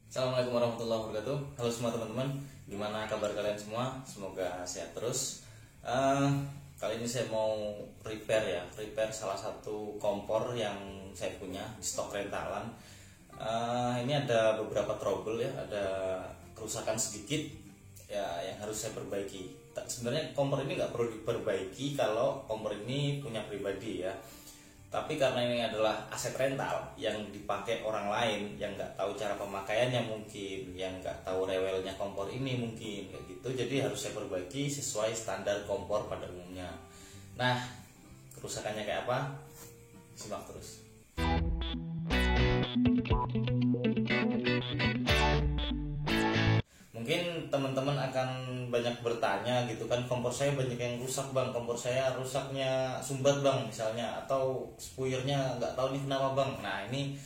Assalamualaikum warahmatullahi wabarakatuh. Halo semua teman-teman, gimana kabar kalian semua? Semoga sehat terus. Kali ini saya mau repair salah satu kompor yang saya punya di stok rentalan. Ini ada beberapa trouble ya, ada kerusakan sedikit ya yang harus saya perbaiki. Sebenarnya kompor ini nggak perlu diperbaiki kalau kompor ini punya pribadi ya. Tapi karena ini adalah aset rental yang dipakai orang lain yang nggak tahu cara pemakaiannya mungkin, yang nggak tahu rewelnya kompor ini mungkin kayak gitu, jadi harus saya perbaiki sesuai standar kompor pada umumnya. Nah, kerusakannya kayak apa? Simak terus. Mungkin teman-teman akan banyak bertanya gitu kan, kompor saya banyak yang rusak bang, kompor saya rusaknya sumbat bang misalnya, atau spuyernya nggak tahu nih kenapa bang. Nah ini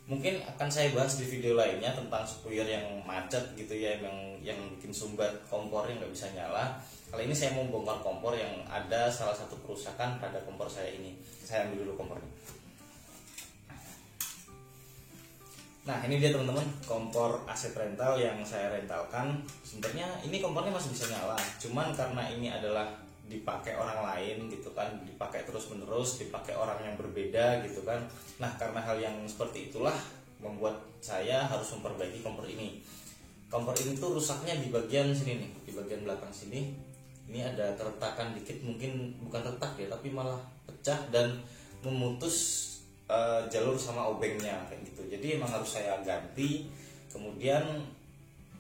mungkin akan saya bahas di video lainnya tentang spuyer yang macet gitu ya, yang bikin sumbat kompornya nggak bisa nyala. Kali ini saya mau bongkar kompor yang ada salah satu kerusakan pada kompor saya ini. Saya ambil dulu kompornya. Nah ini dia teman-teman, kompor aset rental yang saya rentalkan. Sebenarnya ini kompornya masih bisa nyala, cuman karena ini adalah dipakai orang lain gitu kan, dipakai terus menerus, dipakai orang yang berbeda gitu kan. Nah karena hal yang seperti itulah membuat saya harus memperbaiki kompor ini. Kompor ini tuh rusaknya di bagian sini nih, di bagian belakang sini. Ini ada keretakan dikit, mungkin bukan retak ya, tapi malah pecah dan memutus jalur sama obengnya kayak gitu. Jadi emang harus saya ganti, kemudian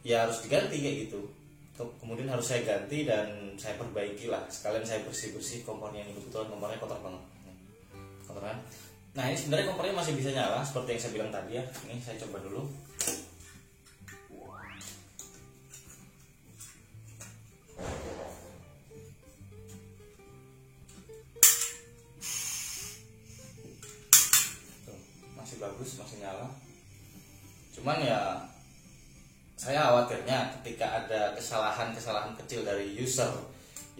ya harus diganti kayak gitu. Kemudian harus saya ganti dan saya perbaiki lah. Sekalian saya bersih kompornya ini, kebetulan kompornya kotor banget. Kotor kan? Nah ini sebenarnya kompornya masih bisa nyala seperti yang saya bilang tadi ya. Ini saya coba dulu. Masih bagus, masih nyala. Cuman ya saya khawatirnya ketika ada kesalahan kecil dari user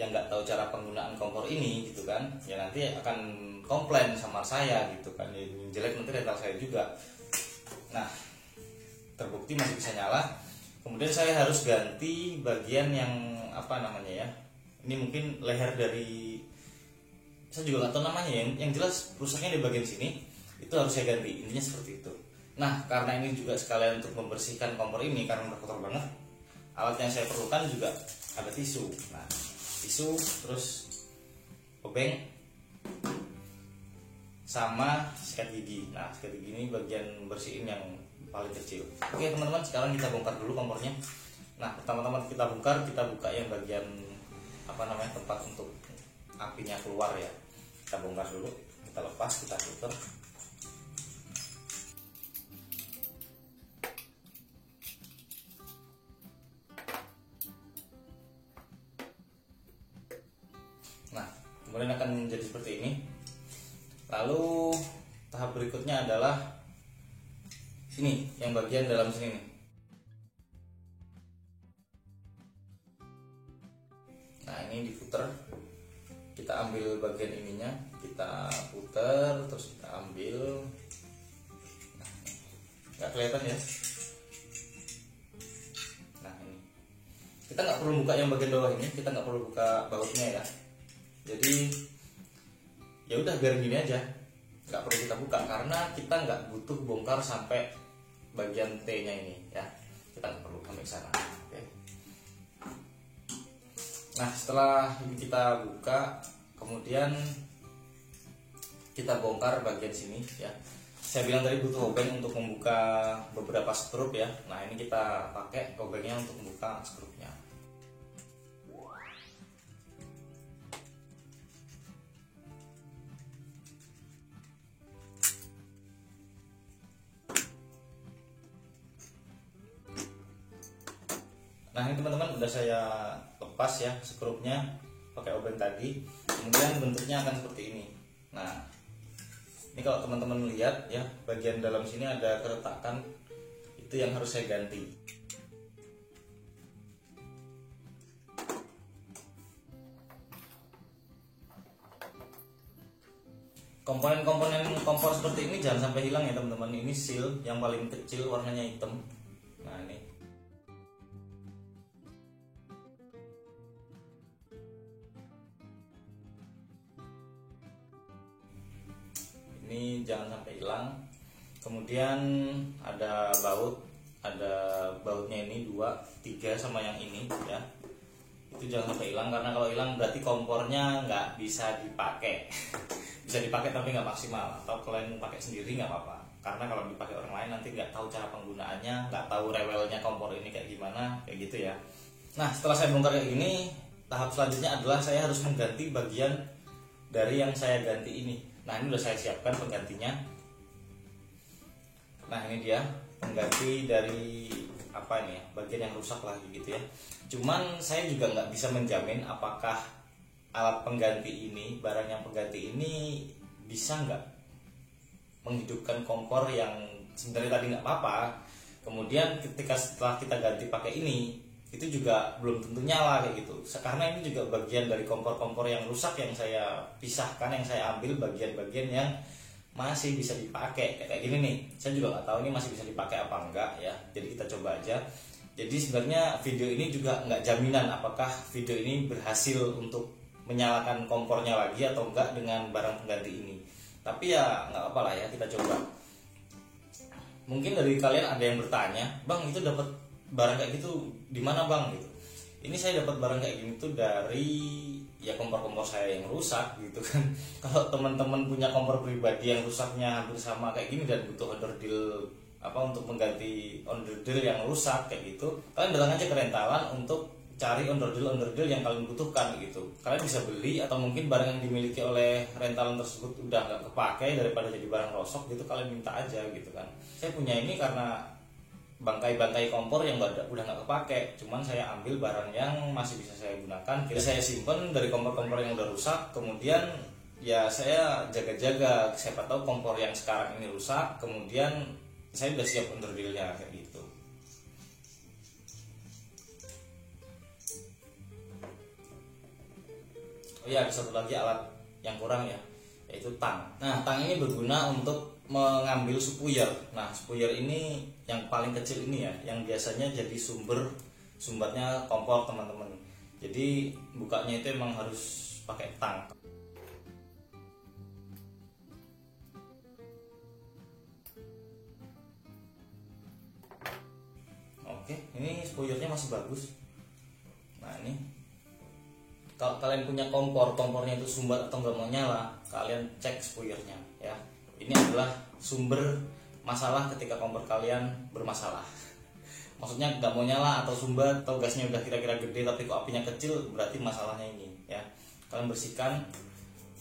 yang nggak tahu cara penggunaan kompor ini gitu kan, ya nanti akan komplain sama saya gitu kan, ya, jelek nanti rental saya juga. Nah terbukti masih bisa nyala. Kemudian saya harus ganti bagian yang apa namanya ya, ini mungkin leher dari, saya juga nggak tahu namanya ya, yang jelas rusaknya di bagian sini itu harus saya ganti, intinya seperti itu. Nah karena ini juga sekalian untuk membersihkan kompor ini karena udah kotor banget, alat yang saya perlukan juga ada tisu. Nah tisu, terus obeng, sama sikat gigi. Nah sikat gigi ini bagian bersihin yang paling kecil. Oke teman-teman, sekarang kita bongkar dulu kompornya. Nah pertama-tama kita bongkar, kita buka yang bagian apa namanya, tempat untuk apinya keluar ya. Kita bongkar dulu, kita lepas, kita putar. Nah kemudian akan menjadi seperti ini. Lalu tahap berikutnya adalah sini, yang bagian dalam sini nih. Nah ini diputer, kita ambil bagian ininya, kita puter, terus kita ambil. Nah, nggak kelihatan ya. Nah ini kita nggak perlu buka yang bagian bawah ini, kita nggak perlu buka bautnya ya. Jadi ya udah biar gini aja, nggak perlu kita buka karena kita nggak butuh bongkar sampai bagian T-nya ini ya, kita nggak perlu sampai sana. Oke. Nah setelah ini kita buka, kemudian kita bongkar bagian sini ya. Saya bilang tadi butuh obeng untuk membuka beberapa skrup ya. Nah ini kita pakai obengnya untuk membuka skrupnya. Nah ini teman-teman udah saya lepas ya skrupnya pakai obeng tadi. Kemudian bentuknya akan seperti ini. Nah ini kalau teman-teman lihat ya, bagian dalam sini ada keretakan, itu yang harus saya ganti. Komponen-komponen kompor seperti ini jangan sampai hilang ya teman-teman. Ini seal yang paling kecil, warnanya hitam. Nah ini jangan sampai hilang. Kemudian ada bautnya ini 2, 3 sama yang ini ya. Itu jangan sampai hilang, karena kalau hilang berarti kompornya nggak bisa dipakai. Bisa dipakai tapi nggak maksimal, atau kalian pakai sendiri nggak apa-apa. Karena kalau dipakai orang lain nanti nggak tahu cara penggunaannya, nggak tahu rewelnya kompor ini kayak gimana, kayak gitu ya. Nah setelah saya bongkar kayak gini, tahap selanjutnya adalah saya harus mengganti bagian dari yang saya ganti ini. Nah ini udah saya siapkan penggantinya. Nah ini dia pengganti dari apa ini ya, bagian yang rusak lagi gitu ya. Cuman saya juga nggak bisa menjamin apakah alat pengganti ini, barang yang pengganti ini bisa nggak menghidupkan kompor yang sebenarnya tadi nggak apa-apa. Kemudian setelah kita ganti pakai ini, itu juga belum tentu nyala kayak gitu. Karena ini juga bagian dari kompor-kompor yang rusak yang saya pisahkan, yang saya ambil bagian-bagian yang masih bisa dipakai kayak gini nih. Saya juga nggak tahu ini masih bisa dipakai apa enggak ya. Jadi kita coba aja. Jadi sebenarnya video ini juga nggak jaminan apakah video ini berhasil untuk menyalakan kompornya lagi atau enggak dengan barang pengganti ini. Tapi ya nggak apa-apa lah ya, kita coba. Mungkin dari kalian ada yang bertanya, bang itu dapat barang kayak gitu di mana bang gitu. Ini saya dapat barang kayak gini tuh dari ya kompor-kompor saya yang rusak gitu kan. Kalau teman-teman punya kompor pribadi yang rusaknya hampir sama kayak gini dan butuh onderdil apa untuk mengganti onderdil yang rusak kayak gitu, kalian datang aja ke rentalan untuk cari onderdil yang kalian butuhkan gitu. Kalian bisa beli, atau mungkin barang yang dimiliki oleh rentalan tersebut udah nggak kepakai, daripada jadi barang rosok gitu kalian minta aja gitu kan. Saya punya ini karena bangkai-bangkai kompor yang udah nggak kepake, cuman saya ambil barang yang masih bisa saya gunakan. Jadi saya simpen dari kompor-kompor yang udah rusak, kemudian ya saya jaga-jaga, siapa tahu kompor yang sekarang ini rusak, kemudian saya udah siap onderdilnya kayak gitu. Oh ya, ada satu lagi alat yang kurang ya, yaitu tang. Nah tang ini berguna untuk mengambil spuyer. Nah spuyer ini yang paling kecil ini ya, yang biasanya jadi sumbernya kompor teman-teman. Jadi bukanya itu emang harus pakai tang. Oke, ini spuyernya masih bagus. Nah ini, kalau kalian punya kompornya itu sumber atau nggak mau nyala, kalian cek spuyernya ya. Ini adalah sumber masalah ketika kompor kalian bermasalah. Maksudnya nggak mau nyala atau sumber atau gasnya udah kira-kira gede tapi kok apinya kecil, berarti masalahnya ini ya. Kalian bersihkan.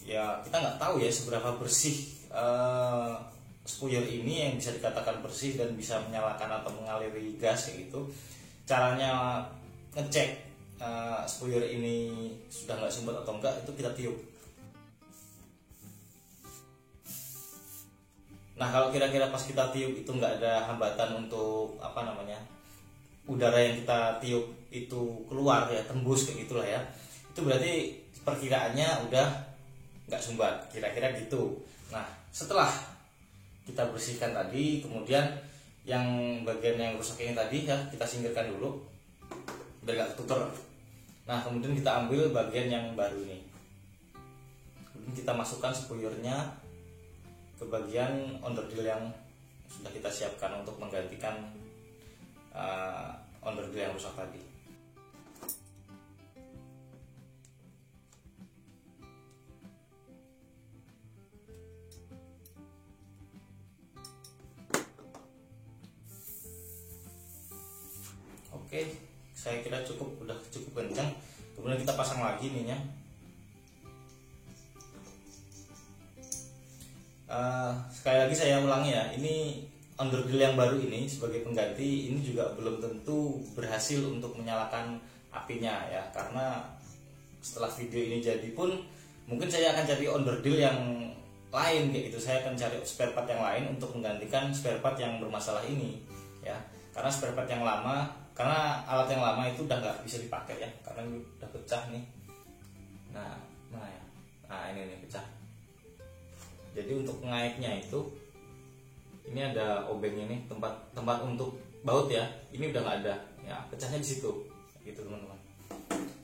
Ya kita nggak tahu ya seberapa bersih spuyer ini yang bisa dikatakan bersih dan bisa menyalakan atau mengaliri gas kayak gitu. Caranya ngecek spuyer ini sudah nggak sumber atau enggak, itu kita tiup. Nah kalau kira-kira pas kita tiup itu nggak ada hambatan untuk apa namanya, udara yang kita tiup itu keluar ya, tembus kayak gitulah ya, itu berarti perkiraannya udah nggak sumbat, kira-kira gitu. Nah setelah kita bersihkan tadi, kemudian yang bagian yang rusak ini tadi ya kita singkirkan dulu biar nggak ketuker. Nah kemudian kita ambil bagian yang baru ini, kemudian kita masukkan spuyernya ke bagian onderdil yang sudah kita siapkan untuk menggantikan onderdil yang rusak tadi. Oke, saya kira udah cukup kencang. Kemudian kita pasang lagi ininya. Sekali lagi saya ulangi ya, ini onderdil yang baru ini sebagai pengganti ini juga belum tentu berhasil untuk menyalakan apinya ya, karena setelah video ini jadi pun mungkin saya akan cari onderdil yang lain kayak gitu. Saya akan cari spare part yang lain untuk menggantikan spare part yang bermasalah ini ya, karena spare part yang lama, karena alat yang lama itu udah nggak bisa dipakai ya, karena udah pecah nih. Nah ya, nah ini nih pecah. Jadi untuk pengaitnya itu ini ada obengnya nih, tempat untuk baut ya, ini udah nggak ada ya, pecahnya di situ gitu teman-teman.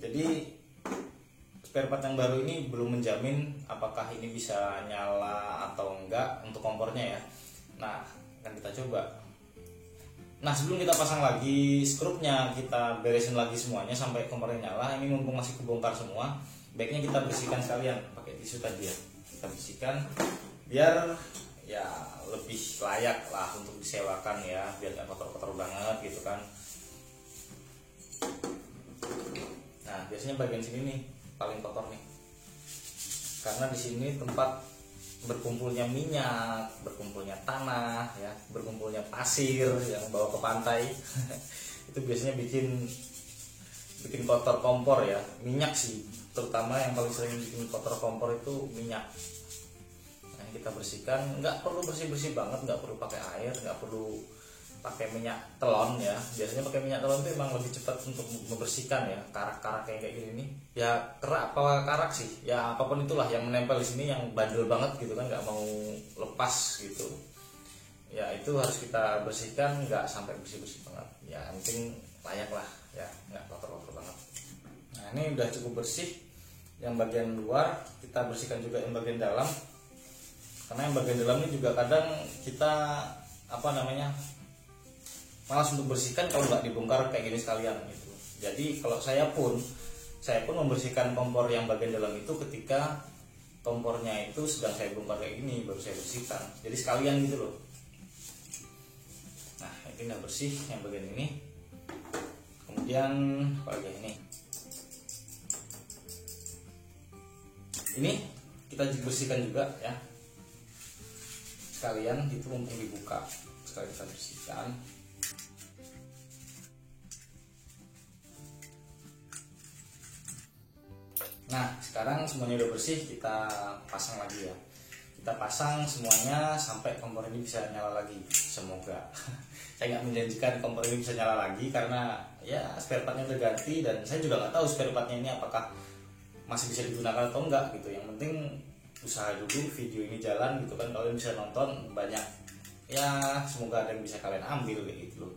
Jadi spare part yang baru ini belum menjamin apakah ini bisa nyala atau enggak untuk kompornya ya. Nah, akan kita coba. Nah, sebelum kita pasang lagi skrupnya, kita beresin lagi semuanya sampai kompornya nyala. Ini mumpung masih kebongkar semua, baiknya kita bersihkan sekalian pakai tisu tadi ya. Kita bersihkan biar ya lebih layak lah untuk disewakan ya, biar nggak kotor-kotor banget gitu kan. Nah, biasanya bagian sini nih paling kotor nih, karena di sini tempat berkumpulnya minyak, berkumpulnya tanah ya, berkumpulnya pasir yang bawa ke pantai. Itu biasanya bikin kotor kompor ya, minyak sih terutama yang paling sering bikin kotor kompor itu minyak. Nah, kita bersihkan, nggak perlu bersih-bersih banget, nggak perlu pakai air, nggak perlu pakai minyak telon ya. Biasanya pakai minyak telon itu emang lebih cepat untuk membersihkan ya karak-karak kayak gini nih ya, kerak apa karak sih ya, apapun itulah yang menempel di sini yang bandel banget gitu kan, nggak mau lepas gitu ya. Itu harus kita bersihkan, nggak sampai bersih-bersih banget ya, yang penting layak lah ya, nggak kotor-kotor banget. Nah, ini udah cukup bersih yang bagian luar, kita bersihkan juga yang bagian dalam, karena yang bagian dalam ini juga kadang kita malas untuk bersihkan kalau nggak dibongkar kayak gini sekalian gitu. Jadi kalau saya pun membersihkan kompor yang bagian dalam itu ketika kompornya itu sedang saya bongkar kayak gini, baru saya bersihkan. Jadi sekalian gitu loh. Nah, ini udah bersih yang bagian ini. Kemudian bagian ini kita bersihkan juga ya, sekalian gitu, mumpung dibuka sekali kita bersihkan. Nah, sekarang semuanya udah bersih, kita pasang lagi ya. Kita pasang semuanya sampai kompor ini bisa nyala lagi. Semoga. Saya nggak menjanjikan kompor ini bisa nyala lagi karena ya spare partnya udah ganti, dan saya juga nggak tahu spare partnya ini apakah masih bisa digunakan atau enggak gitu. Yang penting usaha dulu, video ini jalan gitu kan, kalian bisa nonton banyak ya, semoga ada yang bisa kalian ambil kayak gitu loh.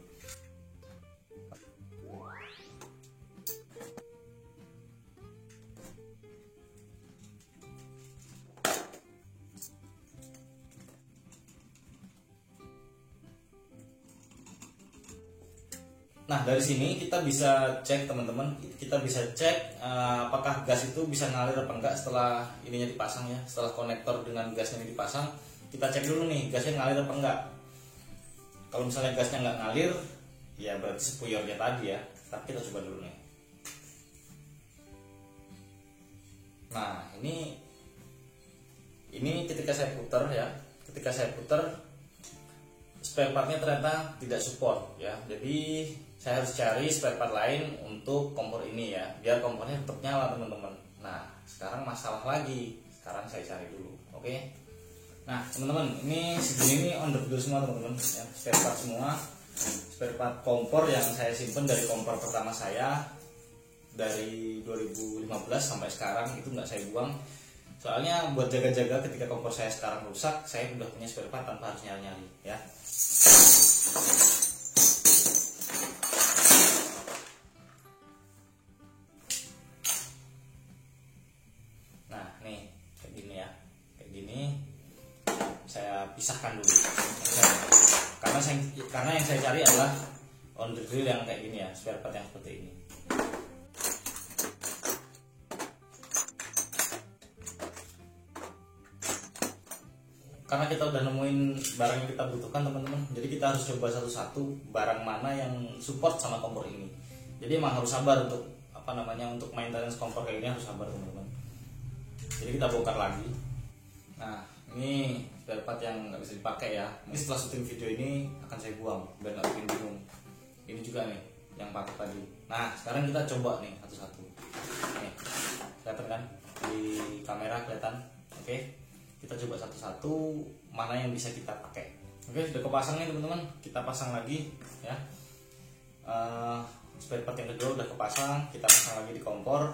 Nah, dari sini kita bisa cek teman-teman, kita bisa cek apakah gas itu bisa ngalir apa enggak setelah ininya dipasang ya, setelah konektor dengan gasnya ini dipasang. Kita cek dulu nih gasnya ngalir apa enggak. Kalau misalnya gasnya nggak ngalir, ya berarti spuyernya tadi ya. Tapi kita coba dulu nih. Nah, ini ketika saya putar ya, spare partnya ternyata tidak support ya. Jadi saya harus cari spare part lain untuk kompor ini ya, biar kompornya tetap nyala teman-teman. Nah, sekarang masalah lagi, sekarang saya cari dulu, oke? Nah teman-teman, ini segini nih on the go semua teman-teman ya, spare part semua, spare part kompor yang saya simpen dari kompor pertama saya dari 2015 sampai sekarang, itu nggak saya buang. Soalnya buat jaga-jaga ketika kompor saya sekarang rusak, saya udah punya spare part tanpa harus nyari-nyari ya. Nah nih kayak gini ya, kayak gini saya pisahkan dulu karena yang saya cari adalah on the grill yang kayak gini ya, spare part yang seperti ini. Karena kita udah nemuin barang yang kita butuhkan teman-teman, jadi kita harus coba satu-satu barang mana yang support sama kompor ini. Jadi emang harus sabar untuk untuk maintenance kompor kayak gini, harus sabar teman-teman. Jadi kita bongkar lagi. Nah ini spare part yang nggak bisa dipakai ya. Ini setelah syuting video ini akan saya buang biar nggak bikin bingung. Ini juga nih yang patah tadi. Nah sekarang kita coba nih satu-satu. Nih kelihatan kan di kamera, kelihatan? Oke. Kita coba satu-satu mana yang bisa kita pakai. Oke, sudah kepasang nih teman-teman, kita pasang lagi ya. Spare part yang kedua udah kepasang, kita pasang lagi di kompor.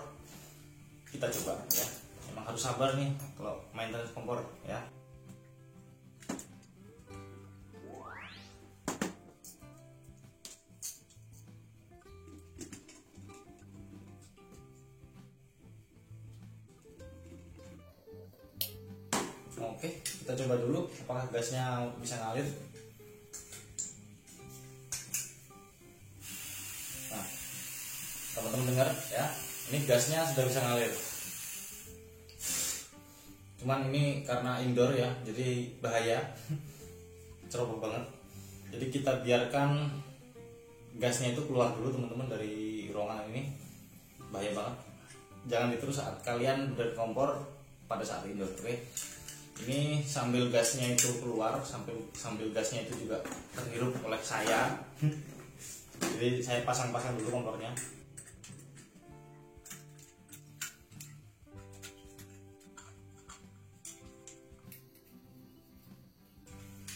Kita coba ya. Emang harus sabar nih kalau maintenance kompor ya. Oke, kita coba dulu apakah gasnya bisa ngalir. Nah, teman-teman dengar ya, ini gasnya sudah bisa ngalir. Cuman ini karena indoor ya, jadi bahaya, ceroboh banget. Jadi kita biarkan gasnya itu keluar dulu teman-teman dari ruangan ini, bahaya banget. Jangan ditiru saat kalian dari kompor pada saat indoor, oke? Ini sambil gasnya itu keluar, sambil gasnya itu juga terhirup oleh saya. Jadi saya pasang-pasang dulu kompornya.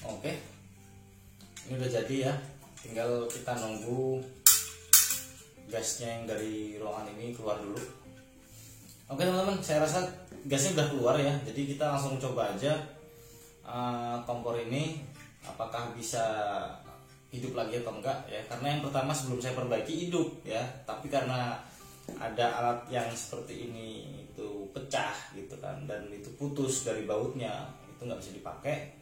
Oke, ini udah jadi ya, tinggal kita nunggu gasnya yang dari ruangan ini keluar dulu. Oke teman-teman, saya rasa gasnya udah keluar ya, jadi kita langsung coba aja kompor ini apakah bisa hidup lagi atau enggak ya. Karena yang pertama sebelum saya perbaiki hidup ya, tapi karena ada alat yang seperti ini itu pecah gitu kan, dan itu putus dari bautnya, itu nggak bisa dipakai.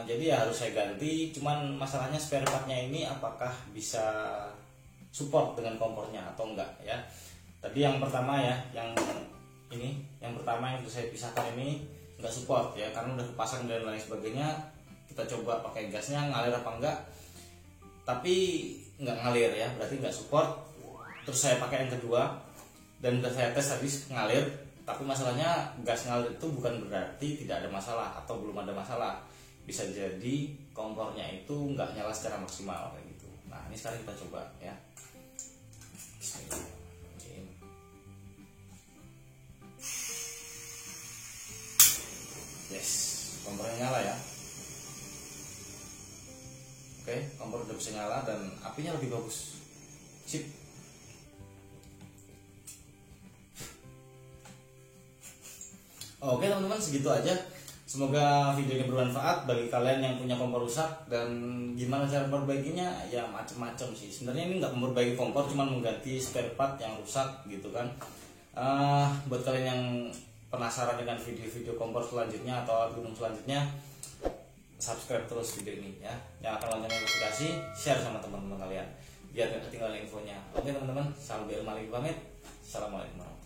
Jadi ya harus saya ganti. Cuman masalahnya spare partnya ini apakah bisa support dengan kompornya atau enggak ya. Tadi yang pertama ya, yang pertama yang saya pisahkan ini enggak support ya, karena udah kepasang dan lain sebagainya. Kita coba pakai gasnya ngalir apa enggak, tapi enggak ngalir ya, berarti enggak support. Terus saya pakai yang kedua dan udah saya tes tadi ngalir, tapi masalahnya gas ngalir itu bukan berarti tidak ada masalah atau belum ada masalah. Bisa jadi kompornya itu nggak nyala secara maksimal kayak gitu. Nah ini sekarang kita coba ya. Yes, kompornya nyala ya. Oke, kompor udah bisa nyala dan apinya lebih bagus. Sip. Oke teman-teman, segitu aja. Semoga video ini bermanfaat bagi kalian yang punya kompor rusak. Dan gimana cara perbaikinya ya macam-macam sih. Sebenarnya ini nggak memperbaiki kompor, cuma mengganti spare part yang rusak gitu kan. Buat kalian yang penasaran dengan video-video kompor selanjutnya atau alat gunung selanjutnya, subscribe terus video ini ya. Nyalakan lonceng notifikasi, share sama teman-teman kalian biar gak ketinggalan infonya. Oke teman-teman, salam biar malik pamit. Assalamualaikum warahmatullahi wabarakatuh.